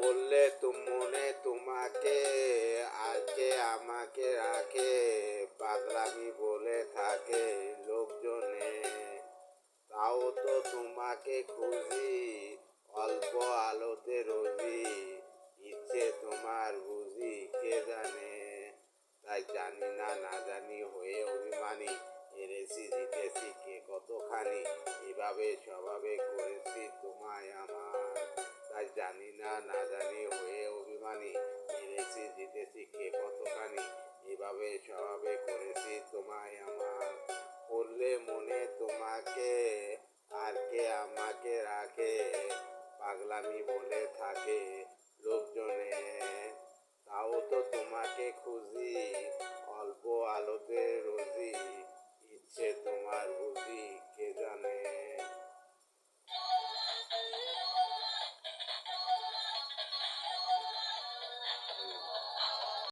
বললে মনে তোমাকে আর কে আমাকে রাখে, পাগলামি বলে থাকে লোকজনে। তাও তো তোমাকে খুঁজি অল্প আলোতে রোজি, ইচ্ছে তোমার বুঝি কে জানে। তাই জানি না না জানি হয়ে অভিমানী, হেরেছি জিতেছি কে কতখানি, এভাবে স্বভাবে করেছি তোমায় আমার। তাই জানি না না জানি হয়ে অভিমানী, হেরেছি জিতেছি কে কতখানি, এভাবে স্বভাবে করেছি তোমায় আমার। পড়লে মনে তোমাকে আর কে আমাকে রাখে, পাগলামি বলে থাকে লোকজনে। তাও তো তোমাকে খুঁজি অল্প আলোতে রোজি, ইচ্ছে তোমার বুঝি কে জানে।